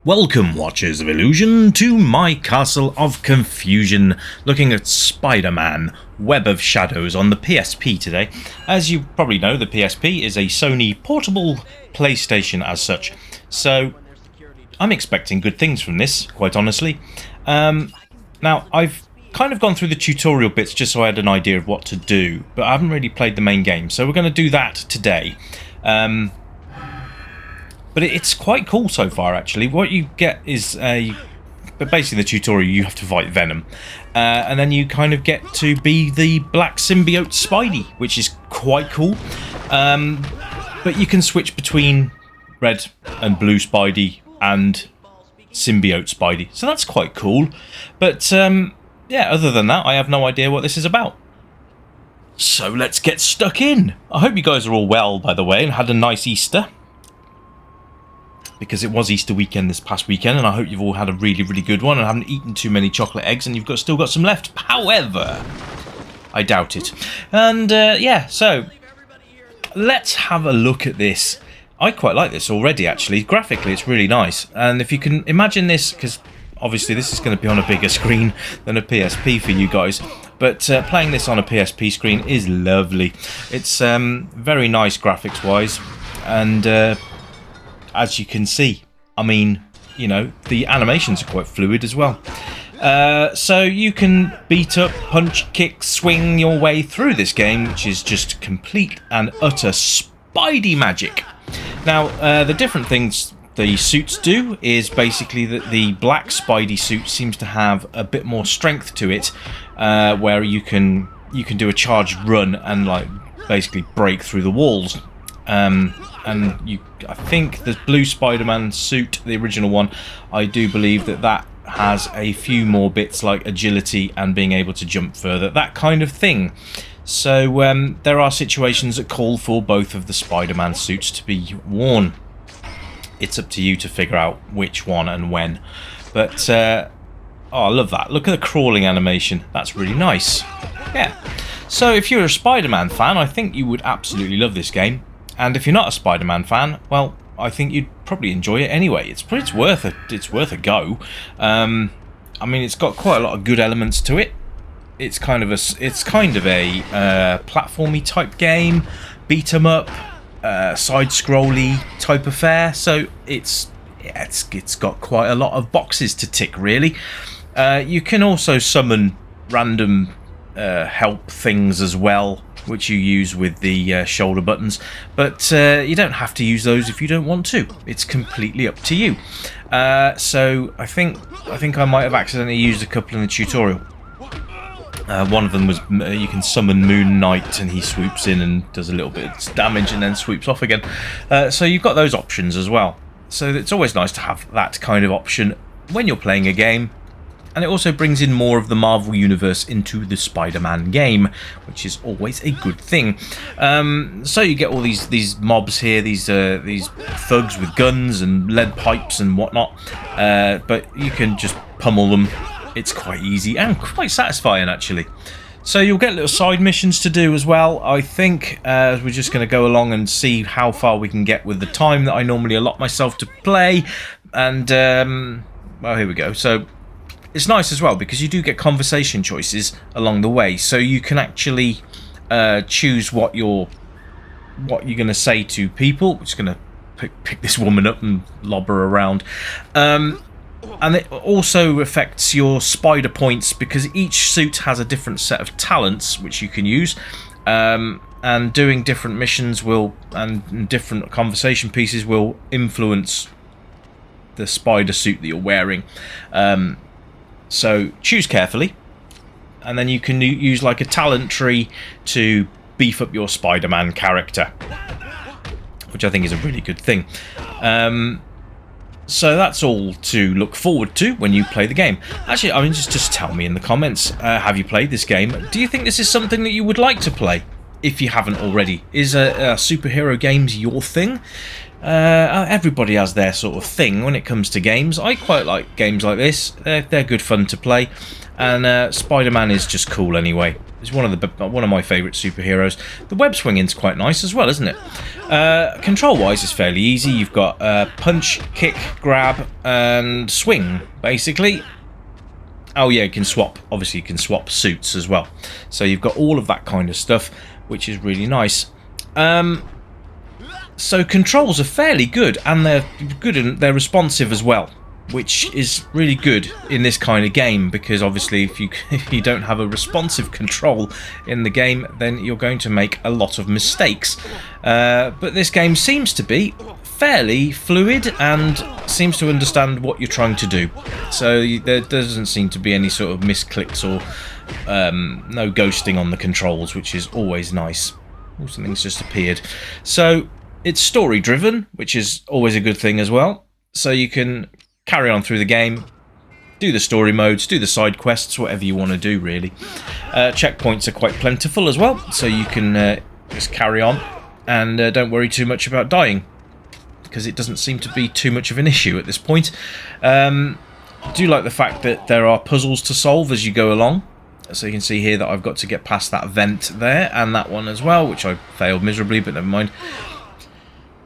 Welcome, Watchers of Illusion, to my Castle of Confusion, looking at Spider-Man, Web of Shadows on the PSP today. As you probably know, the PSP is a Sony portable PlayStation as such, so I'm expecting good things from this, quite honestly. Now, I've kind of gone through the tutorial bits just so I had an idea of what to do, but I haven't really played the main game, so we're going to do that today. But it's quite cool so far, actually. What you get is but basically the tutorial, you have to fight Venom. And then you kind of get to be the black symbiote Spidey, which is quite cool. But you can switch between red and blue Spidey and symbiote Spidey. So that's quite cool. But yeah, other than that, I have no idea what this is about. So let's get stuck in. I hope you guys are all well, by the way, and had a nice Easter. Because it was Easter weekend this past weekend, and I hope you've all had a really, really good one and haven't eaten too many chocolate eggs and you've still got some left. However, I doubt it. And yeah, so let's have a look at this. I quite like this already, actually. Graphically, it's really nice. And if you can imagine this, because obviously this is going to be on a bigger screen than a PSP for you guys, but playing this on a PSP screen is lovely. It's very nice graphics-wise, and as you can see, I mean, you know, the animations are quite fluid as well. So you can beat up, punch, kick, swing your way through this game, which is just complete and utter Spidey magic. Now, the different things the suits do is basically that the black Spidey suit seems to have a bit more strength to it, where you can do a charged run and like basically break through the walls. And I think the blue Spider-Man suit, the original one, I do believe that has a few more bits like agility and being able to jump further, that kind of thing. So there are situations that call for both of the Spider-Man suits to be worn. It's up to you to figure out which one and when. But, oh, I love that. Look at the crawling animation. That's really nice. Yeah. So if you're a Spider-Man fan, I think you would absolutely love this game. And if you're not a Spider-Man fan, well, I think you'd probably enjoy it anyway. It's worth a go. I mean, it's got quite a lot of good elements to it. It's kind of a platformy type game, beat 'em up, side-scrolly type affair. So it's got quite a lot of boxes to tick, really. You can also summon random help things as well, which you use with the shoulder buttons, but you don't have to use those if you don't want to. It's completely up to you. So I think I might have accidentally used a couple in the tutorial. One of them was you can summon Moon Knight and he swoops in and does a little bit of damage and then swoops off again. So you've got those options as well. So it's always nice to have that kind of option when you're playing a game. And it also brings in more of the Marvel Universe into the Spider-Man game, which is always a good thing. So you get all these mobs here, these thugs with guns and lead pipes and whatnot. But you can just pummel them. It's quite easy and quite satisfying, actually. So you'll get little side missions to do as well. I think we're just going to go along and see how far we can get with the time that I normally allot myself to play. And, well, here we go. So it's nice as well because you do get conversation choices along the way, so you can actually choose what you're going to say to people. It's going to pick this woman up and lob her around, and it also affects your spider points because each suit has a different set of talents which you can use, and doing different missions and different conversation pieces will influence the spider suit that you're wearing. So choose carefully, and then you can use like a talent tree to beef up your Spider-Man character, which I think is a really good thing. So that's all to look forward to when you play the game. Actually, I mean, just tell me in the comments, have you played this game? Do you think this is something that you would like to play, if you haven't already? Is superhero games your thing? Everybody has their sort of thing when it comes to games. I quite like games like this. They're good fun to play, and Spider-Man is just cool anyway. He's one of my favourite superheroes. The web swinging's quite nice as well, isn't it? Control-wise, it's fairly easy. You've got punch, kick, grab, and swing, basically. Oh yeah, you can swap. Obviously, you can swap suits as well. So you've got all of that kind of stuff, which is really nice. So controls are fairly good, and they're good and they're responsive as well, which is really good in this kind of game, because obviously if you don't have a responsive control in the game, then you're going to make a lot of mistakes. But this game seems to be fairly fluid and seems to understand what you're trying to do. So there doesn't seem to be any sort of misclicks or no ghosting on the controls, which is always nice. Oh, something's just appeared. So it's story driven, which is always a good thing as well. So you can carry on through the game, do the story modes, do the side quests, whatever you want to do really. Checkpoints are quite plentiful as well, so you can just carry on and don't worry too much about dying, because it doesn't seem to be too much of an issue at this point. I do like the fact that there are puzzles to solve as you go along. So you can see here that I've got to get past that vent there and that one as well, which I failed miserably, but never mind.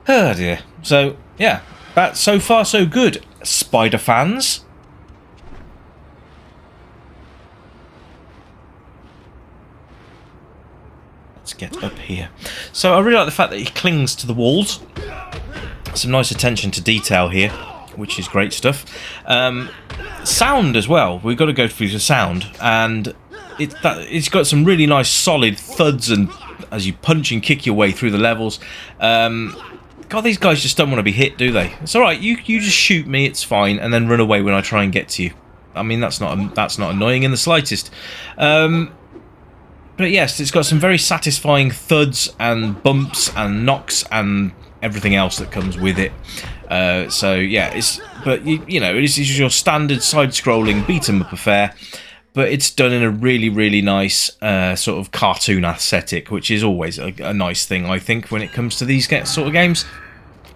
Oh dear. So yeah, that so far so good. Spider fans. Let's get up here. So I really like the fact that he clings to the walls. Some nice attention to detail here, which is great stuff. Sound as well. We've got to go through the sound, and it's got some really nice solid thuds, and as you punch and kick your way through the levels. God, these guys just don't want to be hit, do they? It's alright, you just shoot me, it's fine, and then run away when I try and get to you. I mean, that's not annoying in the slightest. But yes, it's got some very satisfying thuds and bumps and knocks and everything else that comes with it. So yeah, you know, it is your standard side-scrolling beat-em-up affair, but it's done in a really, really nice sort of cartoon aesthetic, which is always a nice thing, I think, when it comes to these sort of games.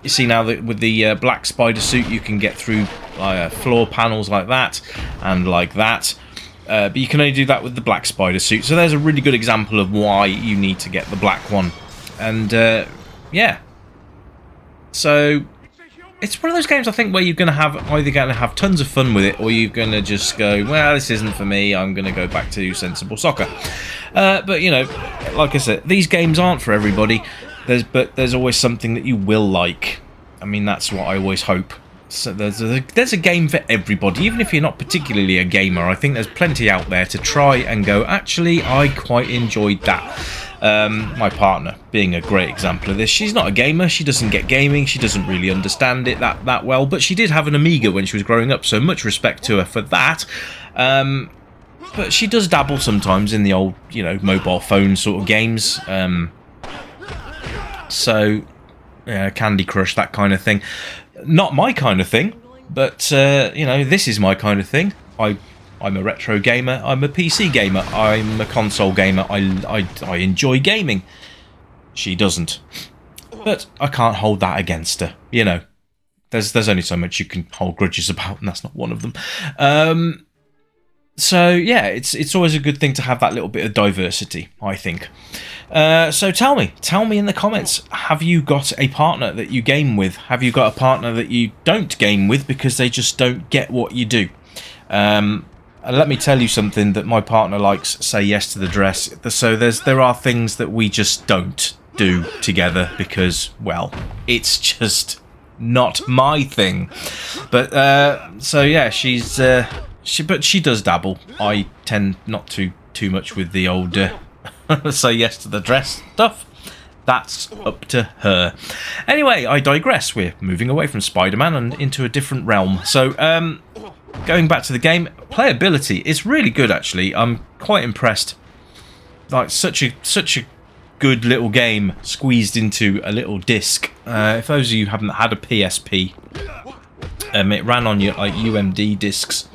You see now that with the black spider suit, you can get through floor panels like that and like that. But you can only do that with the black spider suit. So there's a really good example of why you need to get the black one. And yeah. So it's one of those games, I think, where you're going to either going to have tons of fun with it, or you're going to just go, well, this isn't for me, I'm going to go back to sensible soccer. But, you know, like I said, these games aren't for everybody, but there's always something that you will like. I mean, that's what I always hope. So there's a game for everybody, even if you're not particularly a gamer. I think there's plenty out there to try and go, actually, I quite enjoyed that. My partner being a great example of this. She's not a gamer, she doesn't get gaming, she doesn't really understand it that well, but she did have an Amiga when she was growing up, so much respect to her for that. But she does dabble sometimes in the old, you know, mobile phone sort of games. So, Candy Crush, that kind of thing. Not my kind of thing, but, you know, this is my kind of thing. I'm a retro gamer, I'm a PC gamer, I'm a console gamer, I enjoy gaming. She doesn't. But I can't hold that against her, you know. There's only so much you can hold grudges about, and that's not one of them. So, yeah, it's always a good thing to have that little bit of diversity, I think. So tell me in the comments, have you got a partner that you game with? Have you got a partner that you don't game with because they just don't get what you do? And let me tell you something that my partner likes, say yes to the dress. So there are things that we just don't do together because, well, it's just not my thing. But so yeah, but she does dabble. I tend not to too much with the old say yes to the dress stuff. That's up to her. Anyway, I digress. We're moving away from Spider-Man and into a different realm. So going back to the game, playability is really good, actually. I'm quite impressed. Like, such a good little game squeezed into a little disc. If those of you haven't had a PSP, it ran on your like UMD discs,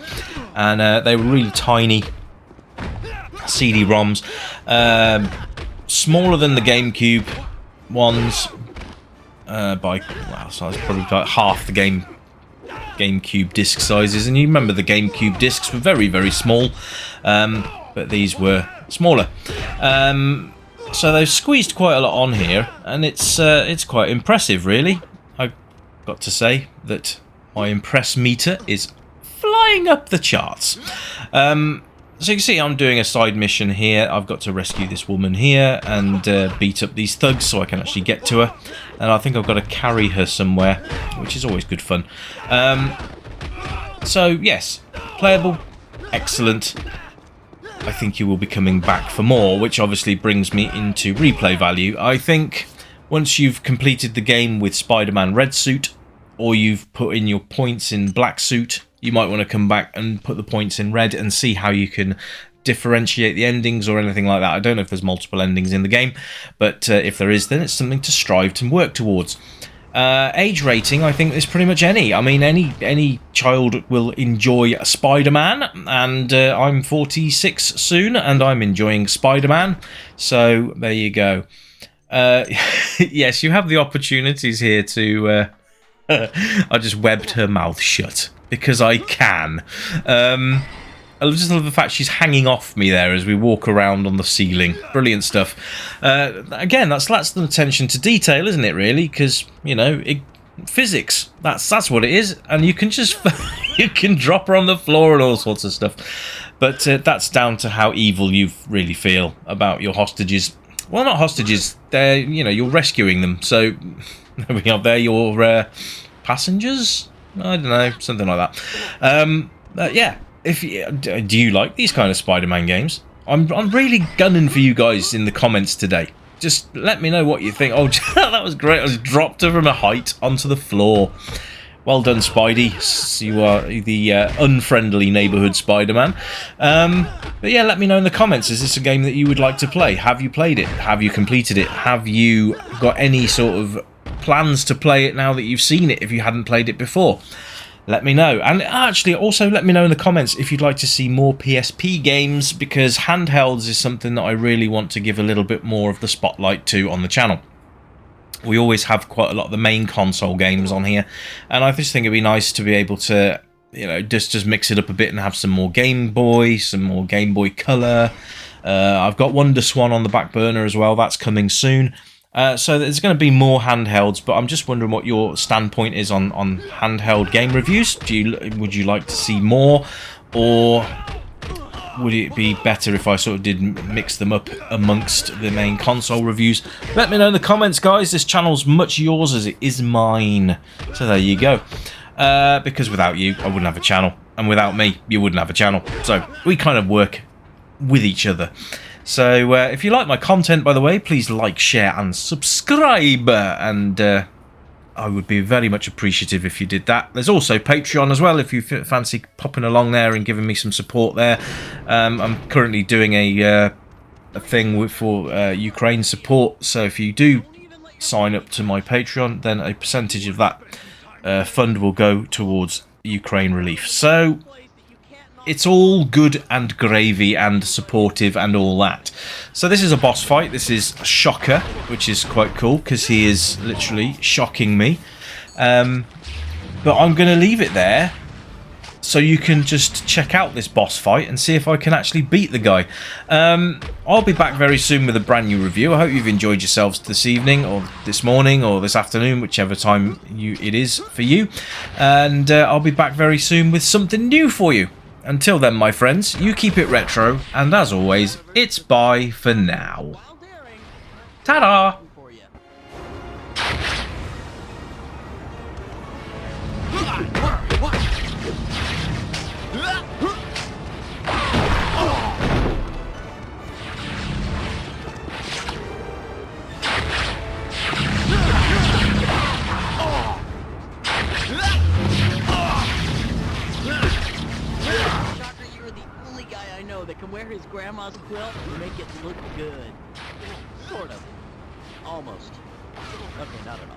and they were really tiny CD-ROMs, smaller than the GameCube ones so it's probably like half the GameCube disc sizes. And you remember the GameCube discs were very, very small, but these were smaller. So they've squeezed quite a lot on here, and it's quite impressive, really. I've got to say that my impress meter is flying up the charts. So you can see I'm doing a side mission here. I've got to rescue this woman here and beat up these thugs so I can actually get to her. And I think I've got to carry her somewhere, which is always good fun. So yes, playable, excellent. I think you will be coming back for more, which obviously brings me into replay value. I think once you've completed the game with Spider-Man Red Suit, or you've put in your points in Black Suit, you might want to come back and put the points in red and see how you can differentiate the endings or anything like that. I don't know if there's multiple endings in the game, but if there is, then it's something to strive to work towards. Age rating, I think there's pretty much any. I mean, any child will enjoy Spider-Man, and I'm 46 soon, and I'm enjoying Spider-Man, so there you go. Yes, you have the opportunities here to... I just webbed her mouth shut, because I can. I just love the fact she's hanging off me there as we walk around on the ceiling. Brilliant stuff. Again, that's the attention to detail, isn't it, really? Because, you know, physics, that's what it is. And you can just, you can drop her on the floor and all sorts of stuff. But that's down to how evil you really feel about your hostages. Well, not hostages. They're, you know, you're rescuing them. So, there we are. They're your passengers? I don't know, something like that. Yeah. Do you like these kind of Spider-Man games? I'm really gunning for you guys in the comments today. Just let me know what you think. Oh, that was great. I just dropped her from a height onto the floor. Well done, Spidey. You are the unfriendly neighborhood Spider-Man. But yeah, let me know in the comments. Is this a game that you would like to play? Have you played it? Have you completed it? Have you got any sort of plans to play it now that you've seen it if you hadn't played it before? Let me know. And actually, also let me know in the comments if you'd like to see more PSP games, because handhelds is something that I really want to give a little bit more of the spotlight to on the channel. We always have quite a lot of the main console games on here, and I just think it'd be nice to be able to, you know, just mix it up a bit and have some more Game Boy, some more Game Boy Color. I've got Wonder Swan on the back burner as well. That's coming soon. So there's going to be more handhelds, but I'm just wondering what your standpoint is on handheld game reviews. Would you like to see more, or would it be better if I sort of did mix them up amongst the main console reviews? Let me know in the comments, guys. This channel's much yours as it is mine. So there you go. Because without you, I wouldn't have a channel, and without me, you wouldn't have a channel. So we kind of work with each other. So if you like my content, by the way, please like, share and subscribe, and I would be very much appreciative if you did that. There's also Patreon as well, if you fancy popping along there and giving me some support there. I'm currently doing a thing for Ukraine support, so if you do sign up to my Patreon, then a percentage of that fund will go towards Ukraine relief. So it's all good and gravy and supportive and all that. So this is a boss fight. This is Shocker, which is quite cool because he is literally shocking me. But I'm going to leave it there so you can just check out this boss fight and see if I can actually beat the guy. I'll be back very soon with a brand new review. I hope you've enjoyed yourselves this evening or this morning or this afternoon, whichever time it is for you. And I'll be back very soon with something new for you. Until then, my friends, you keep it retro, and as always, it's bye for now. Ta-da! That can wear his grandma's quilt and make it look good. Sort of. Almost. Okay, not at all.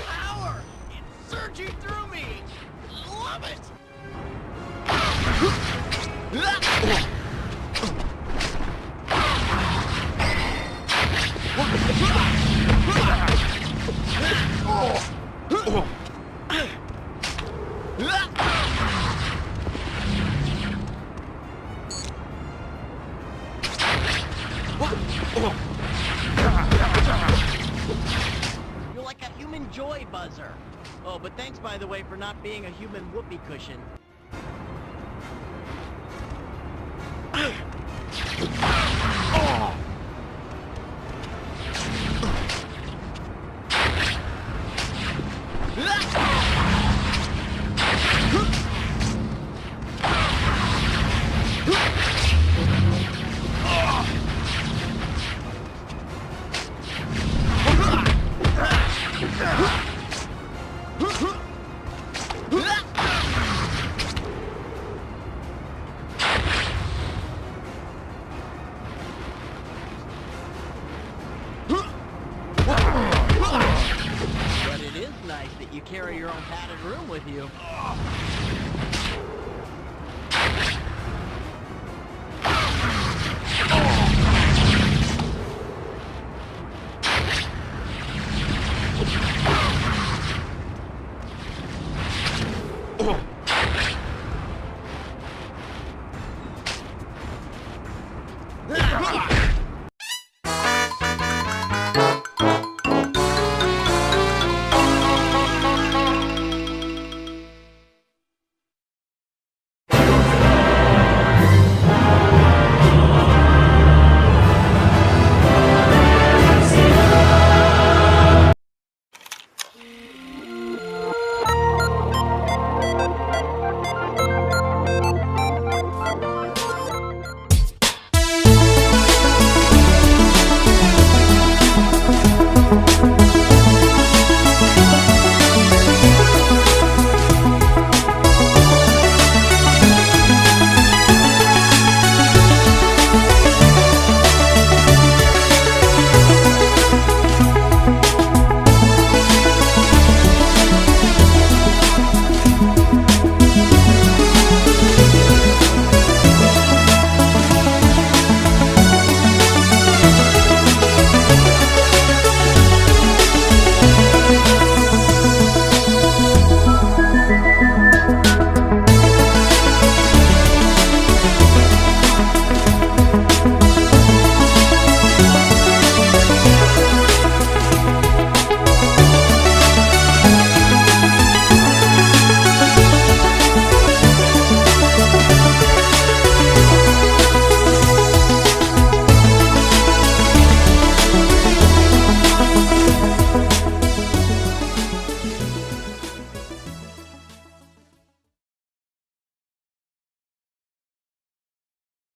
Power! It's surging through me! Love it! You're like a human joy buzzer. Oh, but thanks, by the way, for not being a human whoopee cushion. But it is nice that you carry your own padded room with you.